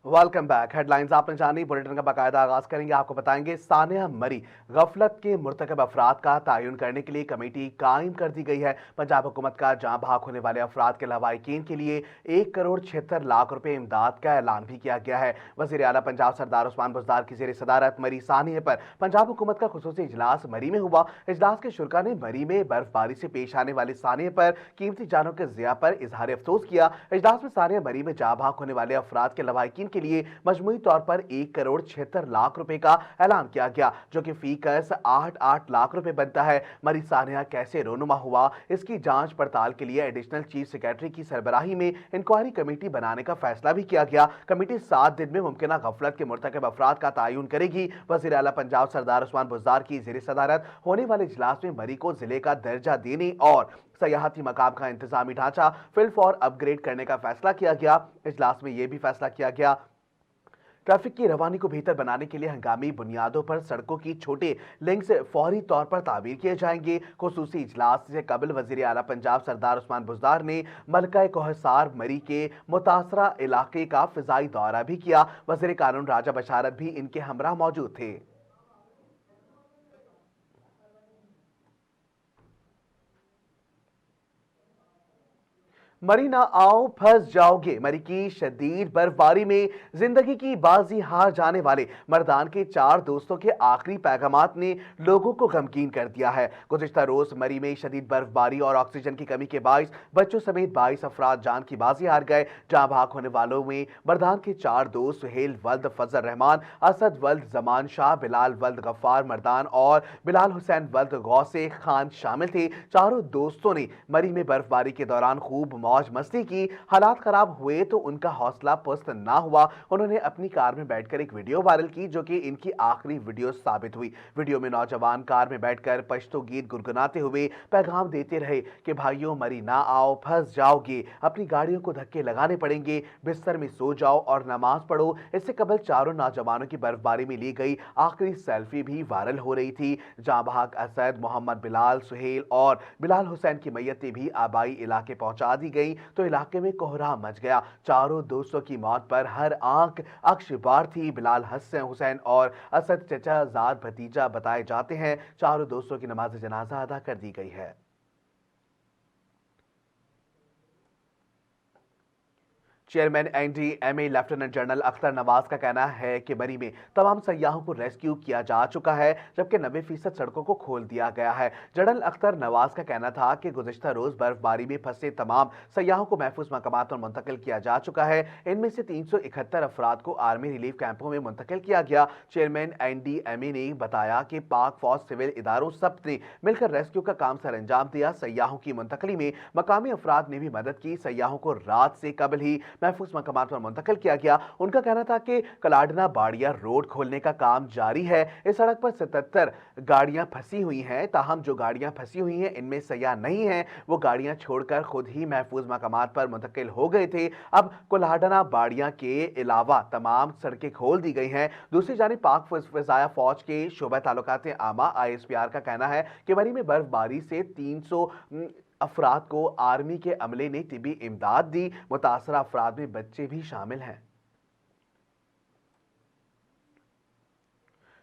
Welcome back. Headlines आपने जानी, bulletin का बाकायदा आगाज करेंगे। आपको बताएंगे सानिया मरी गफलत के मुर्तकब अफराद का तयन करने के लिए कमेटी कायम कर दी गई है। पंजाब हुकूमत का जहां भाग होने वाले अफराद के लवाहिकीन के लिए 1 करोड़ 76 लाख रुपए इमदाद का ऐलान भी किया गया है। वजीर आला पंजाब सरदार उस्मान बुज़दार की ज़ेर सदारत मरी सानिया पर पंजाब हुकूमत का खुसूसी इजलास मरी में हुआ। इजलास के शुरा ने मरी में बर्फबारी से पेश आने वाली सानिया पर कीमती जानों के ज़िया पर इजहार अफसोस किया। इजलास में सानिया मरी में जहां भाग होने वाले अफराद के लवाहिकीन के लिए मजमूई तौर पर 1 करोड़ 76 लाख रुपए का ऐलान किया गया, जो कि फी कस 8 लाख रुपए बनता है। मरी सानिया कैसे रोनुमा हुआ, इसकी जांच पड़ताल के लिए एडिशनल चीफ सेक्रेटरी की सरबराही में इंक्वायरी कमेटी बनाने का फैसला भी किया गया। कमेटी 7 दिन में मुमकिन गफलत के मुर्तकब अफराद का तयन करेगी। वज़ीर आला पंजाब सरदार उस्मान बुज़दार की ज़ेर सदारत होने वाले इजलास में मरी को जिले का दर्जा देने और सयाहती मकाम का इंतजामी ढांचा फिल फॉर अपग्रेड करने का फैसला किया गया। इजलास में यह भी फैसला किया गया ट्रैफिक की रवानी को बेहतर बनाने के लिए हंगामी बुनियादों पर सड़कों की छोटे लिंक्स फौरी तौर पर तामीर किए जाएंगे। खुसूसी इजलास से कबल वज़ीर आला पंजाब सरदार उस्मान बुज़दार ने मलका कोहसार मरी के मुतासरा इलाके का फिजाई दौरा भी किया। वज़ीर कानून राजा बशारत भी इनके हमरा मौजूद थे। मरी ना आओ फंस जाओगे। मरी की शदीद बर्फबारी में जिंदगी की बाजी हार जाने वाले मर्दान के 4 दोस्तों के आखिरी पैगामात ने लोगों को गमगीन कर दिया है। गुज़िश्ता रोज मरी में शदीद बर्फबारी और ऑक्सीजन की कमी के बायस बच्चों समेत 22 अफराद जान की बाजी हार गए। जहां भाग होने वालों में मर्दान के 4 दोस्त सुहेल वल्द फजल रहमान, असद वल्द जमान शाह, बिलाल वल्द गफ्फार मर्दान और बिलाल हुसैन वल्द गौसे खान शामिल थे। चारों दोस्तों ने मरी में बर्फबारी के दौरान खूब मौज मस्ती की। हालात खराब हुए तो उनका हौसला पस्त ना हुआ। उन्होंने अपनी कार में बैठकर एक वीडियो वायरल की, जो कि इनकी आखिरी वीडियो साबित हुई। वीडियो में नौजवान कार में बैठकर पश्तो गीत गुनगुनाते हुए पैगाम देते रहे कि भाइयों मरी ना आओ फंस जाओगे, अपनी गाड़ियों को धक्के लगाने पड़ेंगे, बिस्तर में सो जाओ और नमाज पढ़ो। इससे कबल चारों नौजवानों की बर्फबारी में ली गई आखिरी सेल्फी भी वायरल हो रही थी। जहां भाग असद, मोहम्मद बिलाल, सुहेल और बिलाल हुसैन की मैयतें भी आबाई इलाके पहुंचा दी गई तो इलाके में कोहराम मच गया। चारों दोस्तों की मौत पर हर आंख अक्शबार थी। बिलाल हसन हुसैन और असद चचा जाद भतीजा बताए जाते हैं। चारों दोस्तों की नमाज जनाजा अदा कर दी गई है। Chairman NDMA lieutenant general Akhtar Nawaz का कहना है कि मरी में तमाम सयाहों को रेस्क्यू किया जा चुका है, जबकि 90% सड़कों को खोल दिया गया है। जनरल अख्तर नवाज का कहना था कि गुज़िश्ता रोज बर्फबारी में फंसे तमाम सयाहों को महफूज मकामात पर मुंतकिल किया जा चुका है। इनमें से 371 अफराद को आर्मी रिलीफ कैंपों में मुंतकिल किया गया। चेयरमैन एनडीएमए ने बताया कि पाक फौज, सिविल इदारों सब ने मिलकर रेस्क्यू का काम सर अंजाम दिया। सयाहों की मुंतकली में मकामी अफराद ने भी मदद की। सयाहों को रात से कबल ही महफूज मकामात पर मुंतकिल किया गया। उनका कहना था कि कलाडना बाड़िया रोड खोलने का काम जारी है। इस सड़क पर 77 गाड़ियां फंसी हुई हैं, ताहम जो गाड़ियां फंसी हुई हैं इनमें सयाह नहीं है, वो गाड़ियां छोड़कर खुद ही महफूज मकामात पर मुंतकिल हो गए थे। अब कुल्हाडना बाड़िया के अलावा तमाम सड़कें खोल दी गई हैं। दूसरी जानिब पाक फिजाया फौज के शोबा ताल्लुकात आमा ISPR का कहना है कि मरी में बर्फबारी से 300 अफराद को आर्मी के अमले ने तिबी इमदाद दी। मुतासरा अफराद में बच्चे भी शामिल हैं।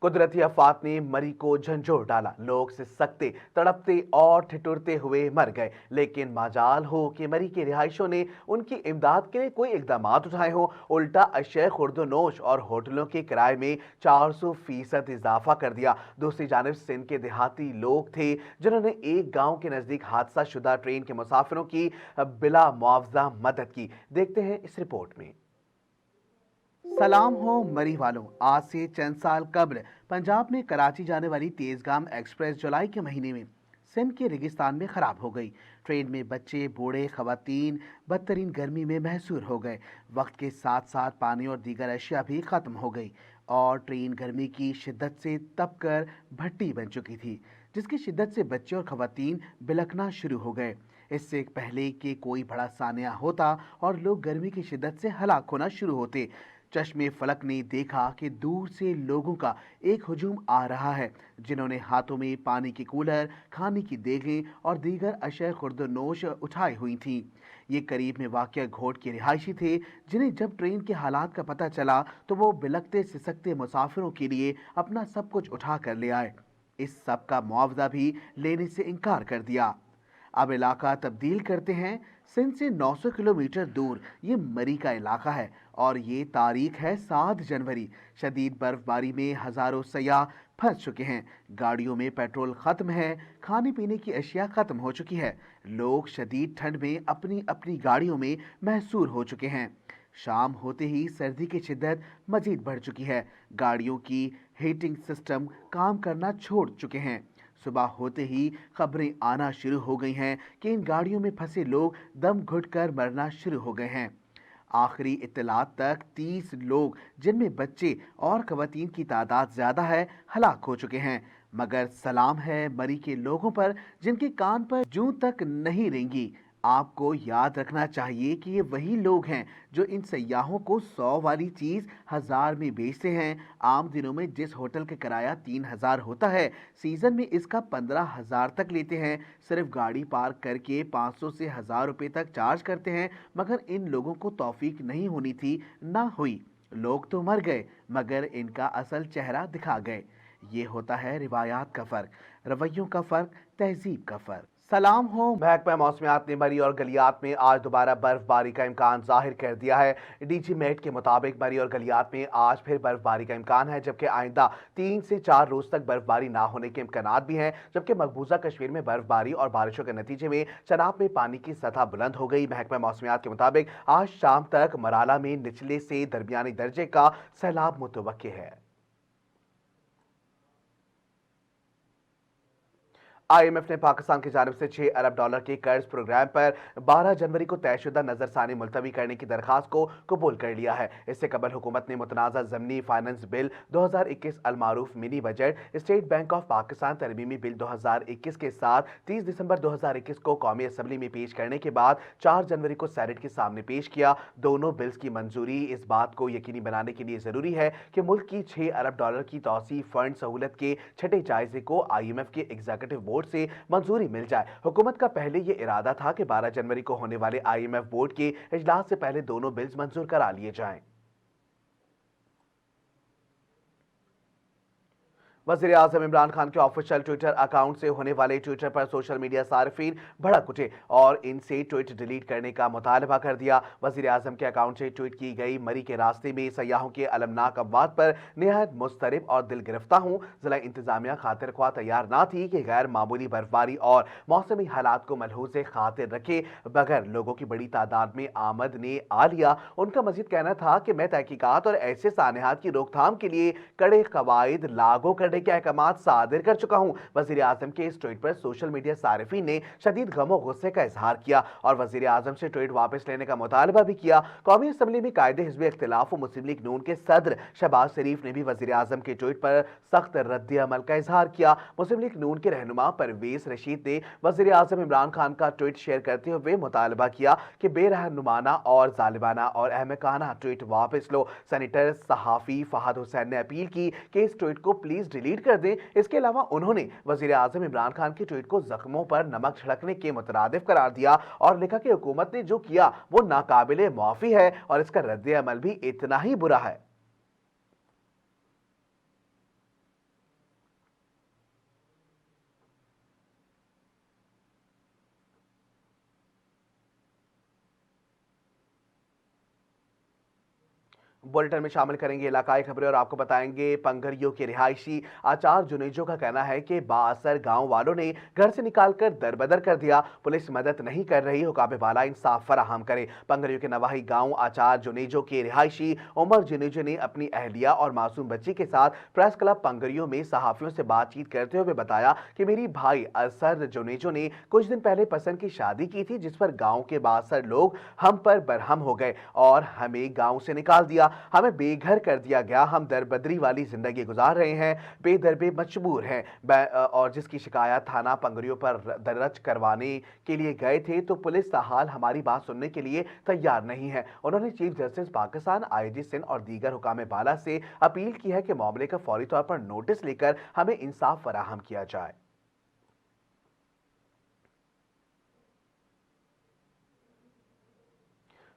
कुदरती आफात ने मरी को झंझोर डाला। लोग से सकते, तड़पते और ठिठुरते हुए मर गए, लेकिन माजाल हो कि मरी के रिहायशों ने उनकी इमदाद के लिए कोई इकदाम उठाए हो। उल्टा अशय खुर्दनोश और होटलों के किराए में 400% इजाफा कर दिया। दूसरी जानब सिंध के देहाती लोग थे जिन्होंने एक गांव के नजदीक हादसा शुदा ट्रेन के मुसाफिरों की बिला मुआवजा मदद की। देखते हैं इस रिपोर्ट में। सलाम हो मरी वालों, आज से चंद साल कबल पंजाब में कराची जाने वाली तेजगाम एक्सप्रेस जुलाई के महीने में सिंध के रेगिस्तान में खराब हो गई। ट्रेन में बच्चे, बूढ़े, खवातीन बदतरीन गर्मी में महसूर हो गए। वक्त के साथ साथ पानी और दीगर अशिया भी खत्म हो गई और ट्रेन गर्मी की शिद्दत से तप कर भट्टी बन चुकी थी, जिसकी शिद्दत से बच्चे और खवातीन बिलखना शुरू हो गए। इससे पहले कि कोई बड़ा सानिया होता और लोग गर्मी की शिद्दत से हलाक होना शुरू होते, चश्मे फलक ने देखा कि दूर से लोगों का एक हुजूम आ रहा है, जिन्होंने हाथों में पानी के कूलर, खाने की देगें और दीगर अशय खुर्दनोश उठाई हुई थीं। ये करीब में वाक़या घोट के रिहायशी थे, जिन्हें जब ट्रेन के हालात का पता चला तो वो बिलखते सिसकते मुसाफिरों के लिए अपना सब कुछ उठा कर ले आए। इस सब का मुआवजा भी लेने से इनकार कर दिया। अब इलाका तब्दील करते हैं। सिंध से 900 किलोमीटर दूर ये मरी का इलाका है और ये तारीख है 7 जनवरी। शदीद बर्फबारी में हजारों सयाह फंस चुके हैं। गाड़ियों में पेट्रोल खत्म है, खाने पीने की अशिया खत्म हो चुकी है। लोग शदीद ठंड में अपनी अपनी गाड़ियों में महसूर हो चुके हैं। शाम होते ही सर्दी की शिद्दत मजीद बढ़ चुकी है। गाड़ियों की हीटिंग सिस्टम काम करना छोड़ चुके हैं। सुबह होते ही खबरें आना शुरू हो गई हैं कि इन गाड़ियों में फंसे लोग दम घुटकर मरना शुरू हो गए हैं। आखिरी इत्तलात तक 30 लोग, जिनमें बच्चे और खवातीन की तादाद ज्यादा है, हलाक हो चुके हैं। मगर सलाम है मरी के लोगों पर, जिनके कान पर जूं तक नहीं रेंगी। आपको याद रखना चाहिए कि ये वही लोग हैं जो इन सयाहों को 100 वाली चीज 1000 में बेचते हैं। आम दिनों में जिस होटल का किराया 3000 होता है, सीजन में इसका 15,000 तक लेते हैं। सिर्फ गाड़ी पार्क करके 500 से 1000 रुपए तक चार्ज करते हैं। मगर इन लोगों को तौफीक नहीं होनी थी, ना हुई। लोग तो मर गए मगर इनका असल चेहरा दिखा गए। ये होता है रिवायात का फर्क, रवैयों का फर्क, तहजीब का फर्क। सलाम हो। महकमा मौसमियात ने मरी और गलियात में आज दोबारा बर्फबारी का इम्कान जाहिर कर दिया है। डीजी मेट के मुताबिक मरी और गलियात में आज फिर बर्फबारी का इम्कान है, जबकि आइंदा 3 से 4 रोज तक बर्फबारी ना होने के इम्कानात भी हैं। जबकि मकबूजा कश्मीर में बर्फबारी और बारिशों के नतीजे में चनाब में पानी की सतह बुलंद हो गई। महकमा मौसमियात के मुताबिक आज शाम तक मराला में निचले से दरमियानी दर्जे का सैलाब मुतवक्के है। आईएमएफ ने पाकिस्तान की जानिब से $6 अरब के कर्ज प्रोग्राम पर 12 जनवरी को तयशुदा नजरसानी मुलतवी करने की दरखास्त को कबूल कर लिया है। इससे कबल हुकूमत ने मुतनाज़ा ज़मनी फाइनेंस बिल 2021 अलमारूफ mini budget, state bank of Pakistan तरमीमी बिल 2021 के साथ 30 दिसंबर 2021 को कौमी असम्बली में पेश करने के बाद 4 जनवरी को सेनेट के सामने पेश किया। दोनों बिल्स की मंजूरी इस बात को यकीनी बनाने के लिए जरूरी है कि मुल्क की $6 अरब की तौसी फंड सहूलत के छठे जायजे को IMF के एग्जीक्यूटिव बोर्ड से मंजूरी मिल जाए। हुकूमत का पहले यह इरादा था कि 12 जनवरी को होने वाले IMF बोर्ड के इजलास से पहले दोनों बिल्स मंजूर करा लिए जाएं। वज़ीर आज़म इमरान खान के ऑफिशियल ट्विटर अकाउंट से होने वाले ट्विटर पर सोशल मीडिया सार्फिन भड़क उठे और इनसे ट्वीट डिलीट करने का मुतालबा कर दिया। वज़ीर आज़म के अकाउंट से ट्वीट की गई मरी के रास्ते में सयाहों के अलमनाक अमवात पर निहायत मुस्तरब और दिल गिरफ्ता हूँ। ज़िला इंतजामिया खातिर ख्वाह तैयार ना थी कि गैर मामूली बर्फबारी और मौसमी हालात को मलहूज़ खातिर रखे बगैर लोगों की बड़ी तादाद में आमद ने आ लिया। उनका मजीद कहना था कि मैं तहकीकात और ऐसे सानेहात की रोकथाम के लिए कड़े कवायद लागू के अहकामात सादिर कर चुका हूं। वजीर आजम के इस ट्वीट पर सोशल मीडिया सारिफीन ने शदीद गमो गुस्से का इजहार किया और वजीर आजम से ट्वीट वापस लेने का मुतालबा भी किया। कौमी असम्बली में कायदे हिज़्ब इख्तिलाफ मुस्लिम लीग नून के सदर शहबाज शरीफ ने भी वजीर आजम के ट्वीट पर सख्त रद्द अमल का इजहार किया। मुस्लिम लीग नून के रहनुमा परवेज रशीद ने वजीर आजम इमरान खान का ट्वीट शेयर करते हुए मुतालबा किया कि बेरहनुमाना और जालिबाना और अहमकाना ट्वीट वापस लो। सेनेटर सहाफी फहद हुसैन ने अपील की कि इस ट्वीट को प्लीज डिलीट कर दें। इसके अलावा उन्होंने वजीर आजम इमरान खान की ट्वीट को जख्मों पर नमक छिड़कने के मुतरादिफ करार दिया और लिखा कि हुकूमत ने जो किया वो नाकाबिले मुआफी है और इसका रद्द अमल भी इतना ही बुरा है। बुलेटिन में शामिल करेंगे इलाकाई खबरें और आपको बताएंगे पंगरियों के रिहायशी आचार जुनेजो का कहना है कि बाअसर गांव वालों ने घर से निकालकर दरबदर कर दिया। पुलिस मदद नहीं कर रही, हुकाम बाला इंसाफ फराहम करे। पंगरियों के नवाही गांव आचार जुनेजो के रिहायशी उमर जुनेजो ने अपनी अहलिया और मासूम बच्ची के साथ प्रेस क्लब पंगरियों में सहाफियों से बातचीत करते हुए बताया कि मेरी भाई असर जुनेजो ने कुछ दिन पहले पसंद की शादी की थी, जिस पर गाँव के बाअसर लोग हम पर बरहम हो गए और हमें गाँव से निकाल दिया। हमें बेघर कर दिया गया। हम दरबदरी वाली जिंदगी गुजार रहे हैं, बेदरबे मजबूर हैं। और जिसकी शिकायत थाना पंगरियों पर दर्ज करवाने के लिए गए थे तो पुलिस ताहाल हमारी बात सुनने के लिए तैयार नहीं है। उन्होंने chief justice Pakistan, IG Sindh और दीगर हुकाम बाला से अपील की है कि मामले का फौरी तौर पर नोटिस लेकर हमें इंसाफ फराहम किया जाए।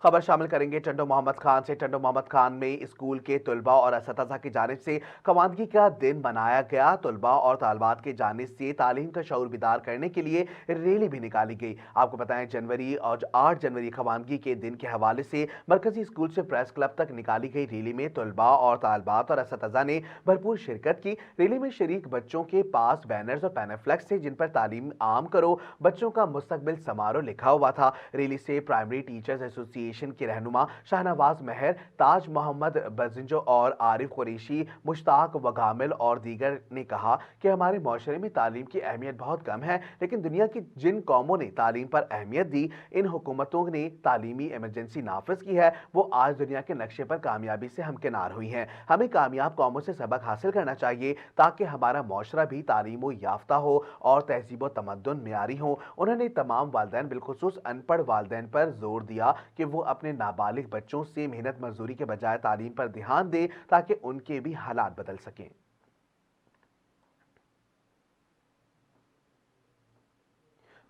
खबर शामिल करेंगे टंडो मोहम्मद खान से। टंडो मोहम्मद खान में स्कूल के तलबा और असतज़ा की जानिब से खवानगी का दिन मनाया गया। तलबा और तालबात की जानिब से तालीम का शऊर बेदार करने के लिए रैली भी निकाली गई। आपको बताएं, जनवरी और 8 जनवरी खवानगी के दिन के हवाले से मरकजी स्कूल से प्रेस क्लब तक निकाली गई रैली में तलबा और तालबात और असतज़ा ने भरपूर शिरकत की। रैली में शरीक बच्चों के पास बैनर्स और पैनाफ्लेक्स थे जिन पर तालीम आम करो, बच्चों का मुस्तकबिल समारोह लिखा हुआ था। रैली से प्राइमरी टीचर्स एसोसिएशन के रहनुमा शाहनवाज मेहर, ताज मोहम्मद बजिंजो और आरिफ कुरैशी, मुश्ताक वगामिल और दीगर ने कहा कि हमारे माशरे में तालीम की अहमियत बहुत कम है, लेकिन दुनिया की जिन कौमों ने तालीम पर अहमियत दी, इन हुकूमतों ने तालीमी इमरजेंसी नाफिज की है, वो आज दुनिया के नक्शे पर कामयाबी से हमकिनार हुई हैं। हमें कामयाब कौमों से सबक हासिल करना चाहिए ताकि हमारा माशरा भी तालीम याफ्ता हो और तहजीब व तमद्दुन मियारी हो। उन्होंने तमाम वालिदैन बिलखुसूस अनपढ़ वालिदैन पर जोर दिया कि वो अपने नाबालिग बच्चों से मेहनत मजदूरी के बजाय तालीम पर ध्यान दें ताकि उनके भी हालात बदल सकें।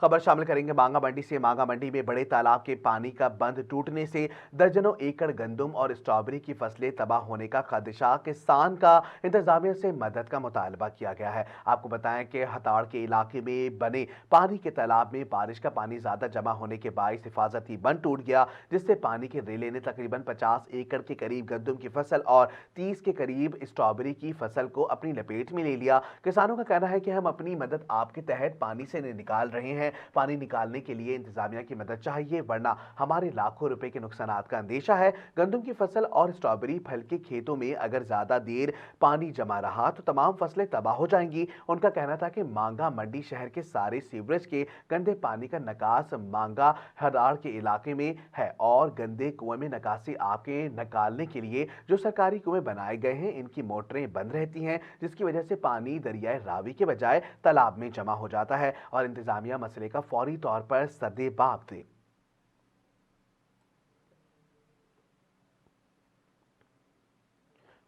खबर शामिल करेंगे मांगा मंडी से। मांगा मंडी में बड़े तालाब के पानी का बंद टूटने से दर्जनों एकड़ गंदम और स्ट्रॉबेरी की फसलें तबाह होने का खदशा। किसान का इंतजामिया से मदद का मुतालबा किया गया है। आपको बताएं कि हताड़ के इलाके में बने पानी के तालाब में बारिश का पानी ज्यादा जमा होने के बायस हिफाजती बंद टूट गया, जिससे पानी के रेले ने तकरीबन 50 एकड़ के करीब गंदम की फसल और 30 के करीब स्ट्रॉबेरी की फसल को अपनी लपेट में ले लिया। किसानों का कहना है कि हम अपनी मदद आपके तहत पानी से निकाल रहे हैं। पानी निकालने के लिए इंतजामिया की मदद चाहिए, वरना हमारे लाखों रुपए के नुकसानात का अंदेशा है। गंदम की फसल और स्ट्रॉबेरी फल के खेतों में अगर ज्यादा देर पानी जमा रहा तो तमाम फसलें तबाह हो जाएंगी। उनका कहना था कि मांगा मंडी शहर के सारे सीवरेज के गंदे पानी का निकास मांगा हदाड़ के इलाके में है और गंदे कुएं में निकासी आपके निकालने के लिए जो सरकारी कुएं बनाए गए हैं, इनकी मोटरें बंद रहती हैं, जिसकी वजह से पानी दरियाए रावी के बजाय तालाब में जमा हो जाता है और इंतजामिया मसले का फौरी तौर पर सदेबाप दे।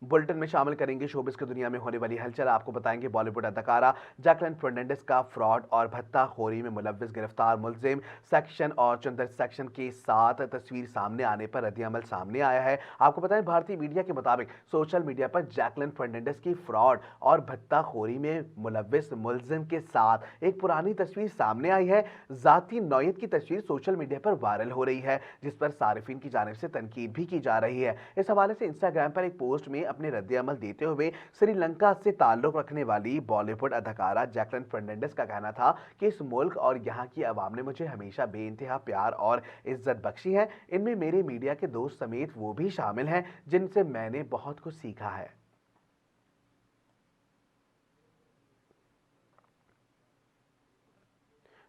बुलेटिन में शामिल करेंगे शोबिस की दुनिया में होने वाली हलचल। आपको बताएंगे बॉलीवुड अदाकारा जैकलिन फर्नांडिस का फ्रॉड और भत्ताखोरी में मुलव्विस गिरफ्तार मुलजिम सेक्शन और चंदर सेक्शन के साथ तस्वीर सामने आने पर रद्द-ए-अमल सामने आया है। आपको बताएं, भारतीय मीडिया के मुताबिक सोशल मीडिया पर जैकलिन फर्नांडिस की फ्रॉड और भत्ताखोरी में मुलव्विस मुलजिम के साथ एक पुरानी तस्वीर सामने आई है। जाती नौयत की तस्वीर सोशल मीडिया पर वायरल हो रही है, जिस पर सारिफिन की जानिब से तनकीद भी की जा रही है। इस हवाले से इंस्टाग्राम पर एक पोस्ट में अपने रद्द-ए-अमल देते हुए श्रीलंका से ताल्लुक रखने वाली बॉलीवुड अदाकारा जैकलिन फर्नांडिस का कहना था कि इस मुल्क और यहाँ की आवाम ने मुझे हमेशा बेइंतहा प्यार और इज्जत बख्शी है। इनमें मेरे मीडिया के दोस्त समेत वो भी शामिल हैं जिनसे मैंने बहुत कुछ सीखा है।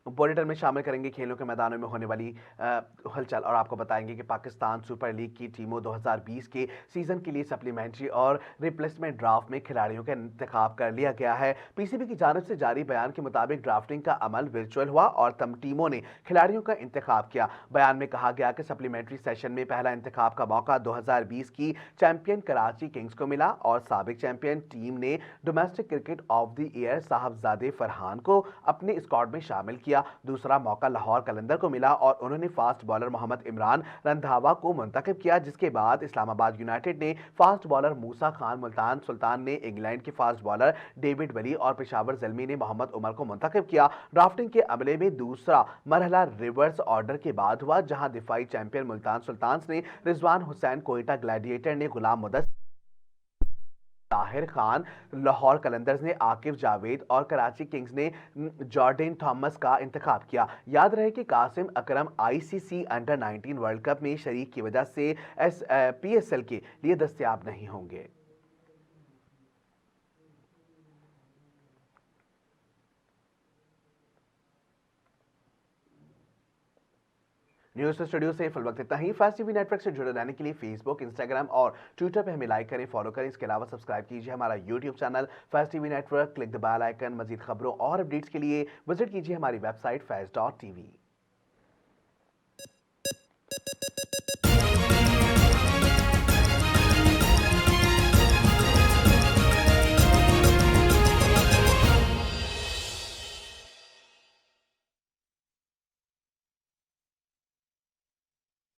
बुलेटिन में शामिल करेंगे खेलों के मैदानों में होने वाली हलचल और आपको बताएंगे कि पाकिस्तान सुपर लीग की टीमों 2020 के सीजन के लिए सप्लीमेंट्री और रिप्लेसमेंट ड्राफ्ट में खिलाड़ियों का इंतखाब कर लिया गया है। पीसीबी की जानिब से जारी बयान के मुताबिक ड्राफ्टिंग का अमल वर्चुअल हुआ और तम टीमों ने खिलाड़ियों का इंतखाब किया। बयान में कहा गया कि सप्लीमेंट्री सेशन में पहला इंतखाब का मौका 2020 की चैंपियन कराची किंग्स को मिला और साबिक चैंपियन टीम ने domestic cricket of the year Sahibzada Farhan को अपने स्क्वाड में शामिल किया। दूसरा मौका लाहौर कलंदर को मिला और उन्होंने फास्ट बॉलर मोहम्मद इमरान रंधावा को मुंतखब किया, जिसके बाद इस्लामाबाद यूनाइटेड ने फास्ट बॉलर मूसा खान मुल्तान सुल्तान ने इंग्लैंड के फास्ट बॉलर डेविड वली और पेशावर जल्मी ने मोहम्मद उमर को मुंतखब किया। ड्राफ्टिंग के अमले में दूसरा मरहला रिवर्स ऑर्डर के बाद हुआ, जहां दिफाई चैंपियन मुल्तान सुल्तान ने रिजवान हुसैन, कोयटा ग्लैडिएटर ने गुलाम मुदस्सिर, ताहिर खान, लाहौर कलंदर्स ने आकिब जावेद और कराची किंग्स ने जॉर्डन थॉमस का इंतखाब किया। याद रहे कि कासिम अकरम आईसीसी अंडर 19 वर्ल्ड कप में शरीक की वजह से पीएसएल के लिए दस्तयाब नहीं होंगे। न्यूज़ स्टूडियो से फिल वक्त इतना ही। फास्ट टीवी नेटवर्क से जुड़े रहने के लिए फेसबुक, इंस्टाग्राम और ट्विटर पे हमें लाइक करें, फॉलो करें। इसके अलावा सब्सक्राइब कीजिए हमारा YouTube channel fast TV network, click the bell icon. मजीद खबरों और अपडेट्स के लिए विजिट कीजिए हमारी वेबसाइट faiz.tv।